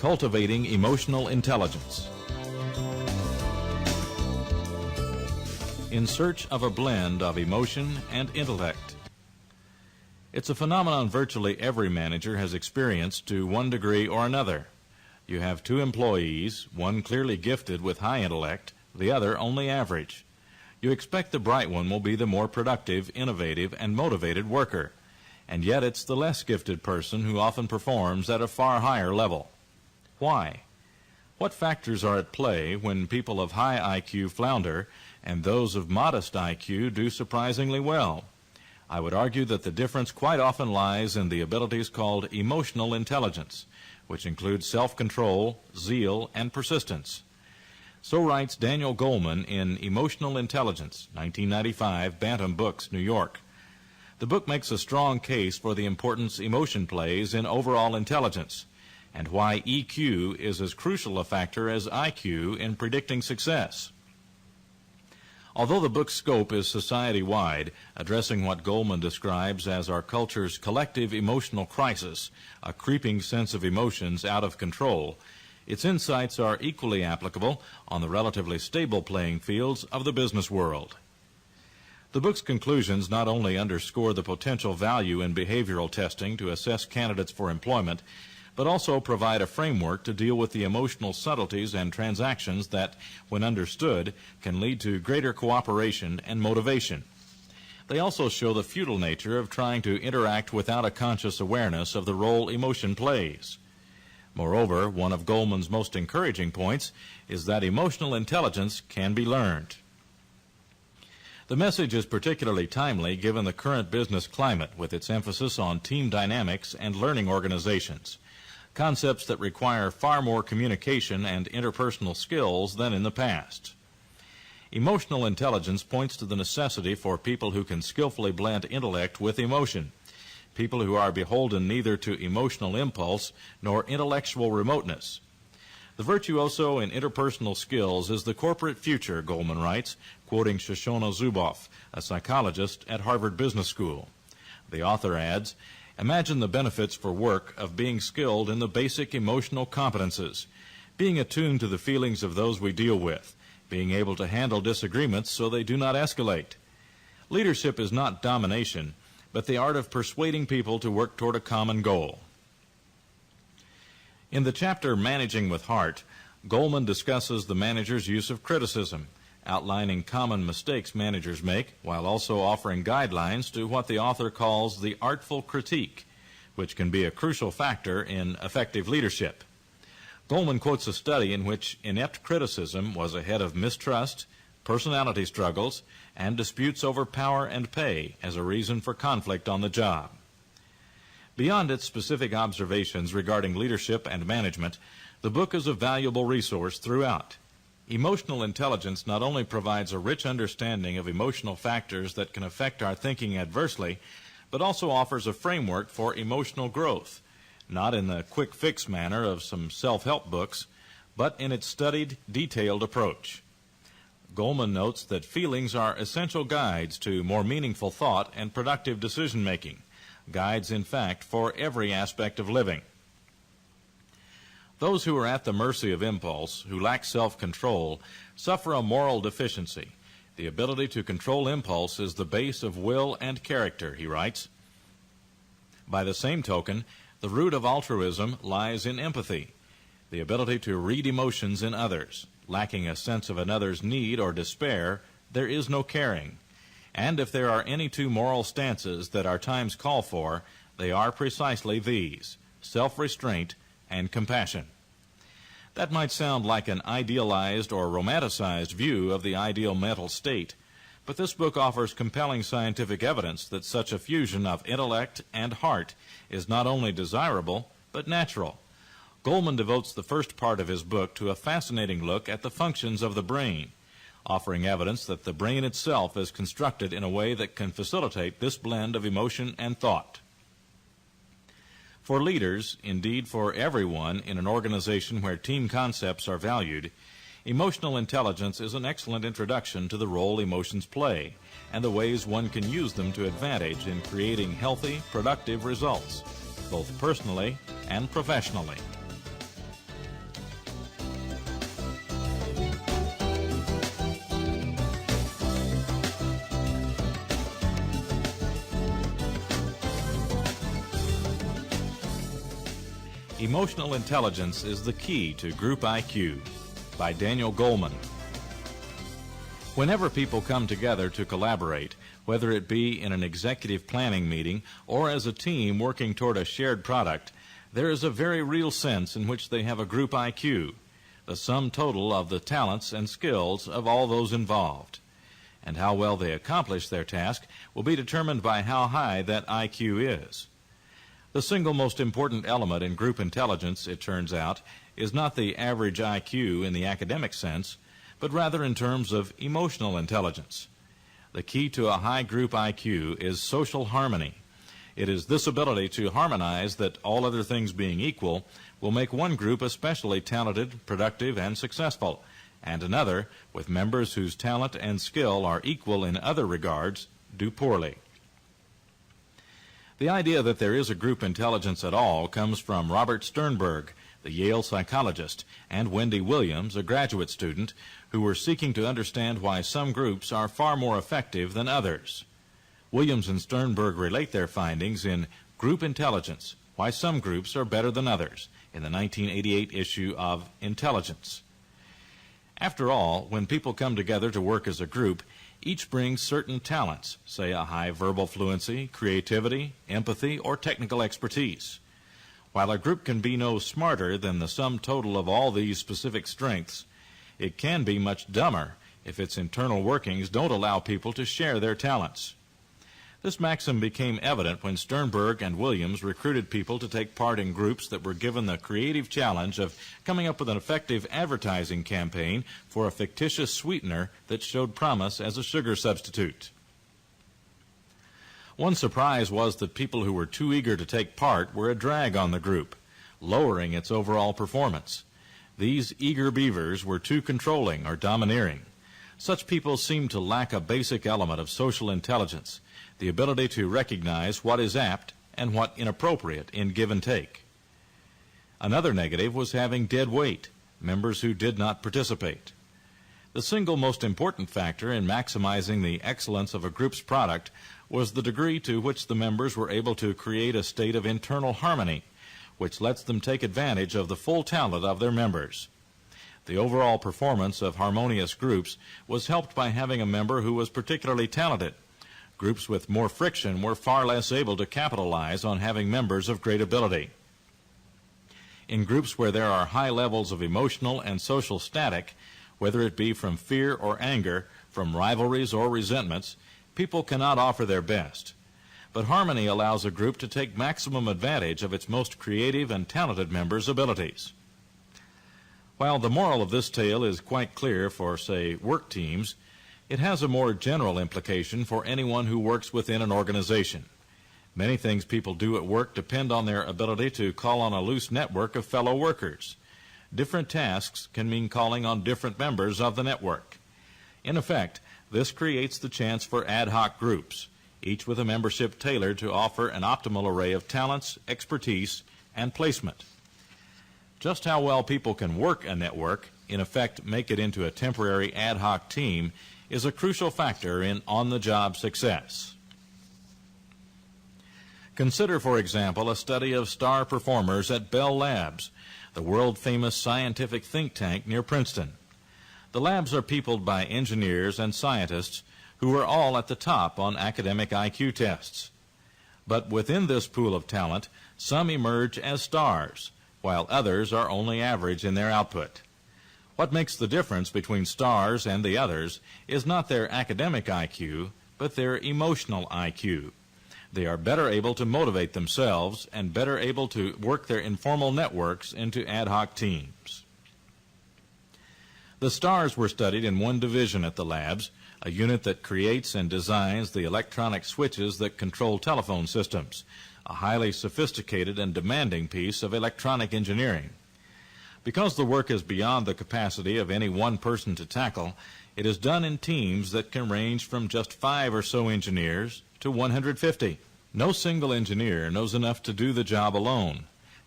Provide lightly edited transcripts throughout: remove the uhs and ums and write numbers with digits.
Cultivating Emotional Intelligence. In search of a blend of emotion and intellect. It's a phenomenon virtually every manager has experienced to one degree or another. You have two employees, one clearly gifted with high intellect, the other only average. You expect the bright one will be the more productive, innovative, and motivated worker. And yet it's the less gifted person who often performs at a far higher level. Why? What factors are at play when people of high IQ flounder and those of modest IQ do surprisingly well? I would argue that the difference quite often lies in the abilities called emotional intelligence, which include self-control, zeal, and persistence. So writes Daniel Goleman in Emotional Intelligence, 1995, Bantam Books, New York. The book makes a strong case for the importance emotion plays in overall intelligence, and why EQ is as crucial a factor as IQ in predicting success. Although the book's scope is society-wide, addressing what Goleman describes as our culture's collective emotional crisis, a creeping sense of emotions out of control, its insights are equally applicable on the relatively stable playing fields of the business world. The book's conclusions not only underscore the potential value in behavioral testing to assess candidates for employment, but also provide a framework to deal with the emotional subtleties and transactions that, when understood, can lead to greater cooperation and motivation. They also show the futile nature of trying to interact without a conscious awareness of the role emotion plays. Moreover, one of Goleman's most encouraging points is that emotional intelligence can be learned. The message is particularly timely given the current business climate with its emphasis on team dynamics and learning organizations, concepts that require far more communication and interpersonal skills than in the past. Emotional intelligence points to the necessity for people who can skillfully blend intellect with emotion, people who are beholden neither to emotional impulse nor intellectual remoteness. The virtuoso in interpersonal skills is the corporate future, Goleman writes, quoting Shoshana Zuboff, a psychologist at Harvard Business School. The author adds, "Imagine the benefits for work of being skilled in the basic emotional competences, being attuned to the feelings of those we deal with, being able to handle disagreements so they do not escalate. Leadership is not domination, but the art of persuading people to work toward a common goal." In the chapter Managing with Heart, Goleman discusses the manager's use of criticism, outlining common mistakes managers make, while also offering guidelines to what the author calls the artful critique, which can be a crucial factor in effective leadership. Goleman quotes a study in which inept criticism was ahead of mistrust, personality struggles, and disputes over power and pay as a reason for conflict on the job. Beyond its specific observations regarding leadership and management, the book is a valuable resource throughout. Emotional intelligence not only provides a rich understanding of emotional factors that can affect our thinking adversely, but also offers a framework for emotional growth, not in the quick fix manner of some self-help books, but in its studied, detailed approach. Goleman notes that feelings are essential guides to more meaningful thought and productive decision-making, guides, in fact, for every aspect of living. Those who are at the mercy of impulse, who lack self-control, suffer a moral deficiency. The ability to control impulse is the base of will and character, he writes. By the same token, the root of altruism lies in empathy, the ability to read emotions in others. Lacking a sense of another's need or despair, there is no caring. And if there are any two moral stances that our times call for, they are precisely these: self-restraint and compassion. That might sound like an idealized or romanticized view of the ideal mental state, but this book offers compelling scientific evidence that such a fusion of intellect and heart is not only desirable, but natural. Goleman devotes the first part of his book to a fascinating look at the functions of the brain, offering evidence that the brain itself is constructed in a way that can facilitate this blend of emotion and thought. For leaders, indeed for everyone in an organization where team concepts are valued, emotional intelligence is an excellent introduction to the role emotions play and the ways one can use them to advantage in creating healthy, productive results, both personally and professionally. Emotional Intelligence is the Key to Group IQ by Daniel Goleman. Whenever people come together to collaborate, whether it be in an executive planning meeting or as a team working toward a shared product, there is a very real sense in which they have a group IQ, the sum total of the talents and skills of all those involved. And how well they accomplish their task will be determined by how high that IQ is. The single most important element in group intelligence, it turns out, is not the average IQ in the academic sense, but rather in terms of emotional intelligence. The key to a high group IQ is social harmony. It is this ability to harmonize that, all other things being equal, will make one group especially talented, productive, and successful, and another, with members whose talent and skill are equal in other regards, do poorly. The idea that there is a group intelligence at all comes from Robert Sternberg, the Yale psychologist, and Wendy Williams, a graduate student, who were seeking to understand why some groups are far more effective than others. Williams and Sternberg relate their findings in Group Intelligence, Why Some Groups Are Better Than Others, in the 1988 issue of Intelligence. After all, when people come together to work as a group, each brings certain talents, say a high verbal fluency, creativity, empathy, or technical expertise. While a group can be no smarter than the sum total of all these specific strengths, it can be much dumber if its internal workings don't allow people to share their talents. This maxim became evident when Sternberg and Williams recruited people to take part in groups that were given the creative challenge of coming up with an effective advertising campaign for a fictitious sweetener that showed promise as a sugar substitute. One surprise was that people who were too eager to take part were a drag on the group, lowering its overall performance. These eager beavers were too controlling or domineering. Such people seemed to lack a basic element of social intelligence, the ability to recognize what is apt and what inappropriate in give and take. Another negative was having dead weight, members who did not participate. The single most important factor in maximizing the excellence of a group's product was the degree to which the members were able to create a state of internal harmony, which lets them take advantage of the full talent of their members. The overall performance of harmonious groups was helped by having a member who was particularly talented. Groups with more friction were far less able to capitalize on having members of great ability. In groups where there are high levels of emotional and social static, whether it be from fear or anger, from rivalries or resentments, people cannot offer their best. But harmony allows a group to take maximum advantage of its most creative and talented members' abilities. While the moral of this tale is quite clear for, say, work teams, it has a more general implication for anyone who works within an organization. Many things people do at work depend on their ability to call on a loose network of fellow workers. Different tasks can mean calling on different members of the network. In effect, this creates the chance for ad hoc groups, each with a membership tailored to offer an optimal array of talents, expertise, and placement. Just how well people can work a network, in effect make it into a temporary ad hoc team, is a crucial factor in on-the-job success. Consider, for example, a study of star performers at Bell Labs, the world-famous scientific think tank near Princeton. The labs are peopled by engineers and scientists who are all at the top on academic IQ tests. But within this pool of talent, some emerge as stars, while others are only average in their output. What makes the difference between stars and the others is not their academic IQ, but their emotional IQ. They are better able to motivate themselves and better able to work their informal networks into ad hoc teams. The stars were studied in one division at the labs, a unit that creates and designs the electronic switches that control telephone systems, a highly sophisticated and demanding piece of electronic engineering. Because the work is beyond the capacity of any one person to tackle, it is done in teams that can range from just 5 or so engineers to 150. No single engineer knows enough to do the job alone.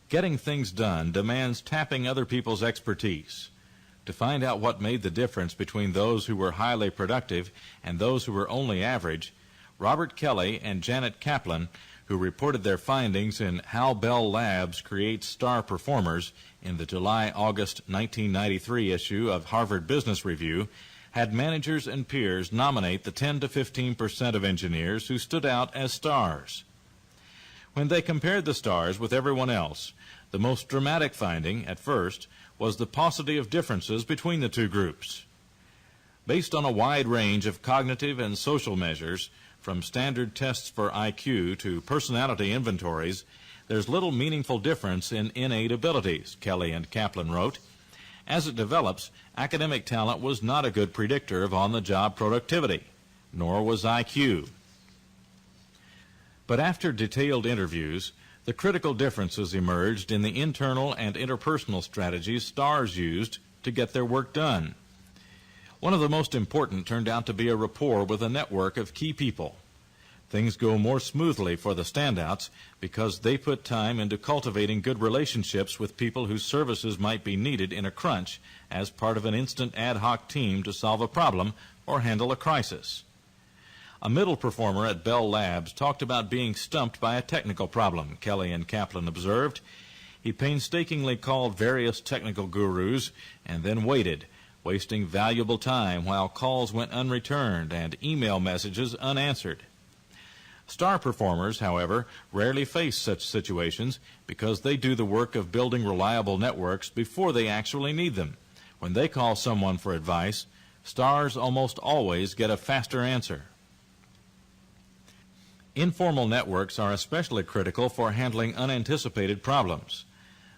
Getting things done demands tapping other people's expertise. To find out what made the difference between those who were highly productive and those who were only average, Robert Kelly and Janet Kaplan who reported their findings in How Bell Labs Creates Star Performers in the July-August 1993 issue of Harvard Business Review, had managers and peers nominate the 10 to 15% of engineers who stood out as stars. When they compared the stars with everyone else, the most dramatic finding, at first, was the paucity of differences between the two groups. Based on a wide range of cognitive and social measures, from standard tests for IQ to personality inventories, there's little meaningful difference in innate abilities, Kelly and Kaplan wrote. As it develops, academic talent was not a good predictor of on-the-job productivity, nor was IQ. But after detailed interviews, the critical differences emerged in the internal and interpersonal strategies stars used to get their work done. One of the most important turned out to be a rapport with a network of key people. Things go more smoothly for the standouts because they put time into cultivating good relationships with people whose services might be needed in a crunch as part of an instant ad hoc team to solve a problem or handle a crisis. A middle performer at Bell Labs talked about being stumped by a technical problem, Kelly and Kaplan observed. He painstakingly called various technical gurus and then waited, wasting valuable time while calls went unreturned and email messages unanswered. Star performers, however, rarely face such situations because they do the work of building reliable networks before they actually need them. When they call someone for advice, stars almost always get a faster answer. Informal networks are especially critical for handling unanticipated problems.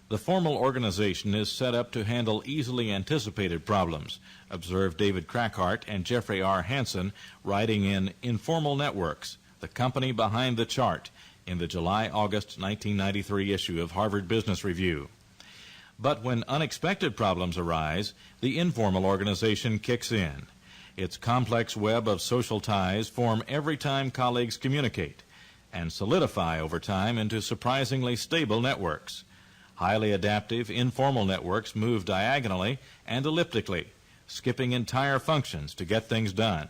The formal organization is set up to handle easily anticipated problems, observed David Krackhart and Jeffrey R. Hansen, writing in Informal Networks, the Company Behind the Chart, in the July-August 1993 issue of Harvard Business Review. But when unexpected problems arise, the informal organization kicks in. Its complex web of social ties form every time colleagues communicate and solidify over time into surprisingly stable networks. Highly adaptive, informal networks move diagonally and elliptically, skipping entire functions to get things done.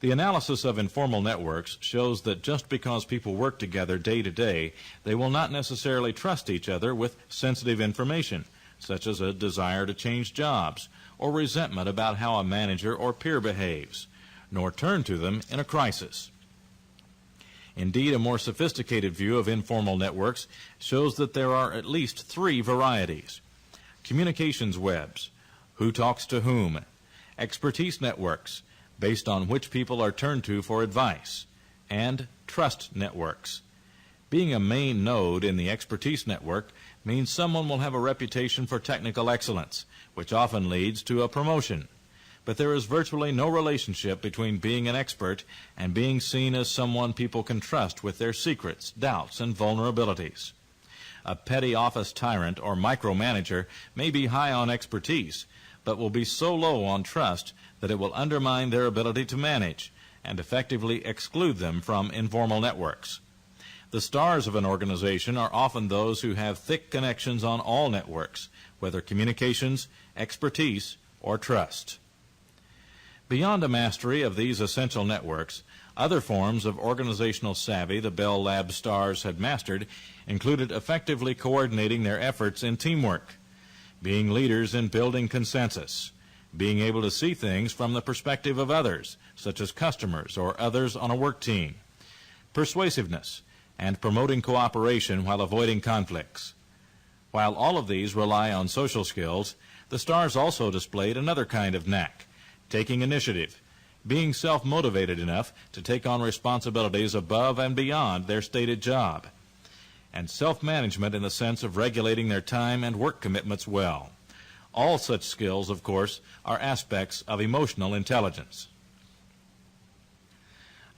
The analysis of informal networks shows that just because people work together day to day, they will not necessarily trust each other with sensitive information, such as a desire to change jobs or resentment about how a manager or peer behaves, nor turn to them in a crisis. Indeed, a more sophisticated view of informal networks shows that there are at least three varieties: communications webs, who talks to whom; expertise networks, based on which people are turned to for advice; and trust networks. Being a main node in the expertise network means someone will have a reputation for technical excellence, which often leads to a promotion. But there is virtually no relationship between being an expert and being seen as someone people can trust with their secrets, doubts, and vulnerabilities. A petty office tyrant or micromanager may be high on expertise, but will be so low on trust that it will undermine their ability to manage and effectively exclude them from informal networks. The stars of an organization are often those who have thick connections on all networks, whether communications, expertise, or trust. Beyond a mastery of these essential networks, other forms of organizational savvy the Bell Labs stars had mastered included effectively coordinating their efforts in teamwork, being leaders in building consensus, being able to see things from the perspective of others, such as customers or others on a work team, persuasiveness, and promoting cooperation while avoiding conflicts. While all of these rely on social skills, the stars also displayed another kind of knack: taking initiative, being self-motivated enough to take on responsibilities above and beyond their stated job, and self-management in the sense of regulating their time and work commitments well. All such skills, of course, are aspects of emotional intelligence.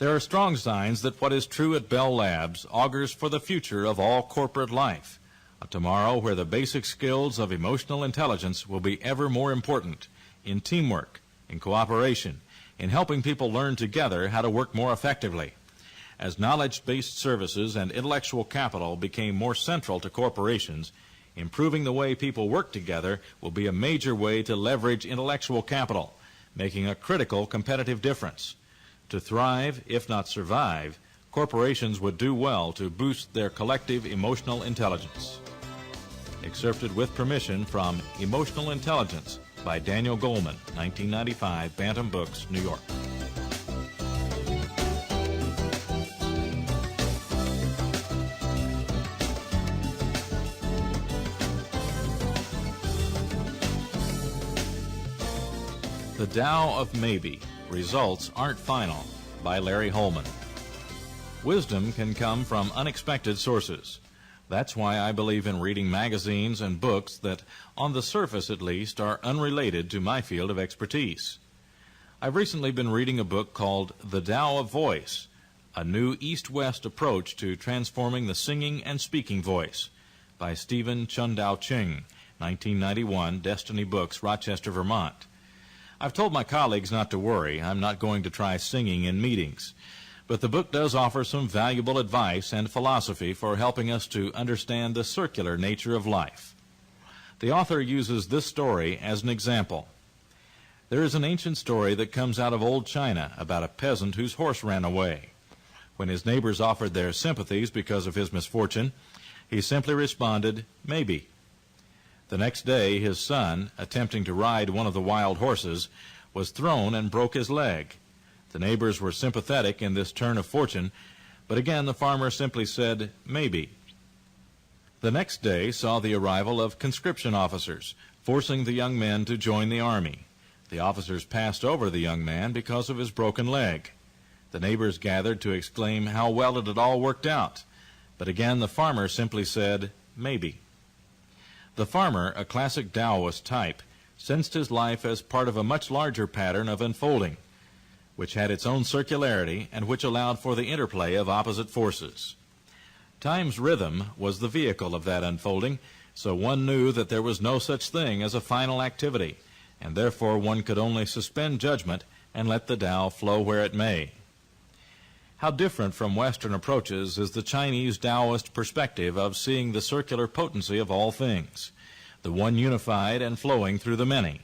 There are strong signs that what is true at Bell Labs augurs for the future of all corporate life, a tomorrow where the basic skills of emotional intelligence will be ever more important in teamwork, in cooperation, in helping people learn together how to work more effectively. As knowledge-based services and intellectual capital became more central to corporations, improving the way people work together will be a major way to leverage intellectual capital, making a critical competitive difference. To thrive, if not survive, corporations would do well to boost their collective emotional intelligence. Excerpted with permission from Emotional Intelligence by Daniel Goleman, 1995, Bantam Books, New York. The Tao of Maybe, Results Aren't Final, by Larry Holman. Wisdom can come from unexpected sources. That's why I believe in reading magazines and books that, on the surface at least, are unrelated to my field of expertise. I've recently been reading a book called The Tao of Voice, a new East-West approach to transforming the singing and speaking voice, by Stephen Chundao Ching, 1991, Destiny Books, Rochester, Vermont. I've told my colleagues not to worry. I'm not going to try singing in meetings. But the book does offer some valuable advice and philosophy for helping us to understand the circular nature of life. The author uses this story as an example. There is an ancient story that comes out of old China about a peasant whose horse ran away. When his neighbors offered their sympathies because of his misfortune, he simply responded, "Maybe." The next day, his son, attempting to ride one of the wild horses, was thrown and broke his leg. The neighbors were sympathetic in this turn of fortune, but again the farmer simply said, "Maybe." The next day saw the arrival of conscription officers, forcing the young men to join the army. The officers passed over the young man because of his broken leg. The neighbors gathered to exclaim how well it had all worked out, but again the farmer simply said, "Maybe." The farmer, a classic Taoist type, sensed his life as part of a much larger pattern of unfolding, which had its own circularity and which allowed for the interplay of opposite forces. Time's rhythm was the vehicle of that unfolding, so one knew that there was no such thing as a final activity, and therefore one could only suspend judgment and let the Tao flow where it may. How different from Western approaches is the Chinese Taoist perspective of seeing the circular potency of all things, the one unified and flowing through the many.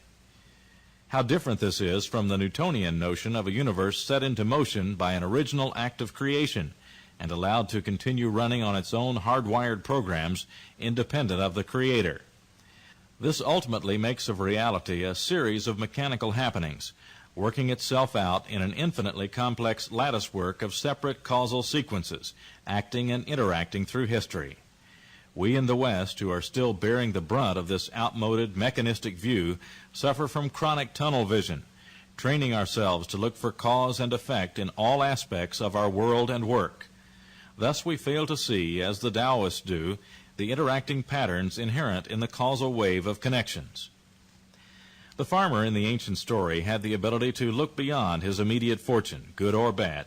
How different this is from the Newtonian notion of a universe set into motion by an original act of creation and allowed to continue running on its own hardwired programs independent of the Creator. This ultimately makes of reality a series of mechanical happenings, working itself out in an infinitely complex latticework of separate causal sequences, acting and interacting through history. We in the West, who are still bearing the brunt of this outmoded, mechanistic view, suffer from chronic tunnel vision, training ourselves to look for cause and effect in all aspects of our world and work. Thus we fail to see, as the Taoists do, the interacting patterns inherent in the causal wave of connections. The farmer in the ancient story had the ability to look beyond his immediate fortune, good or bad.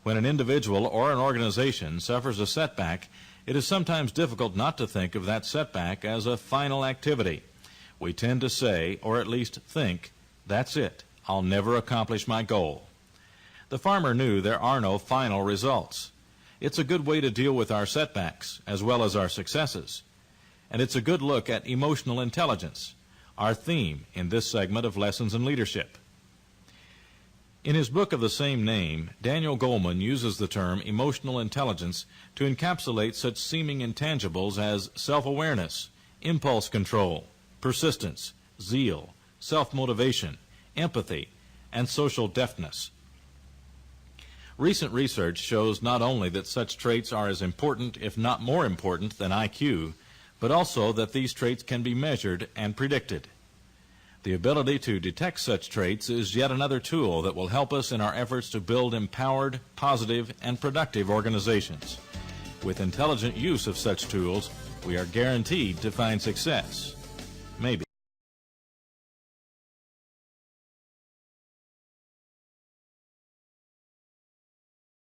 When an individual or an organization suffers a setback, it is sometimes difficult not to think of that setback as a final activity. We tend to say, or at least think, "That's it, I'll never accomplish my goal." The farmer knew there are no final results. It's a good way to deal with our setbacks, as well as our successes. And it's a good look at emotional intelligence, our theme in this segment of Lessons in Leadership. In his book of the same name, Daniel Goleman uses the term emotional intelligence to encapsulate such seeming intangibles as self-awareness, impulse control, persistence, zeal, self-motivation, empathy, and social deftness. Recent research shows not only that such traits are as important, if not more important, than IQ, but also that these traits can be measured and predicted. The ability to detect such traits is yet another tool that will help us in our efforts to build empowered, positive, and productive organizations. With intelligent use of such tools, we are guaranteed to find success. Maybe.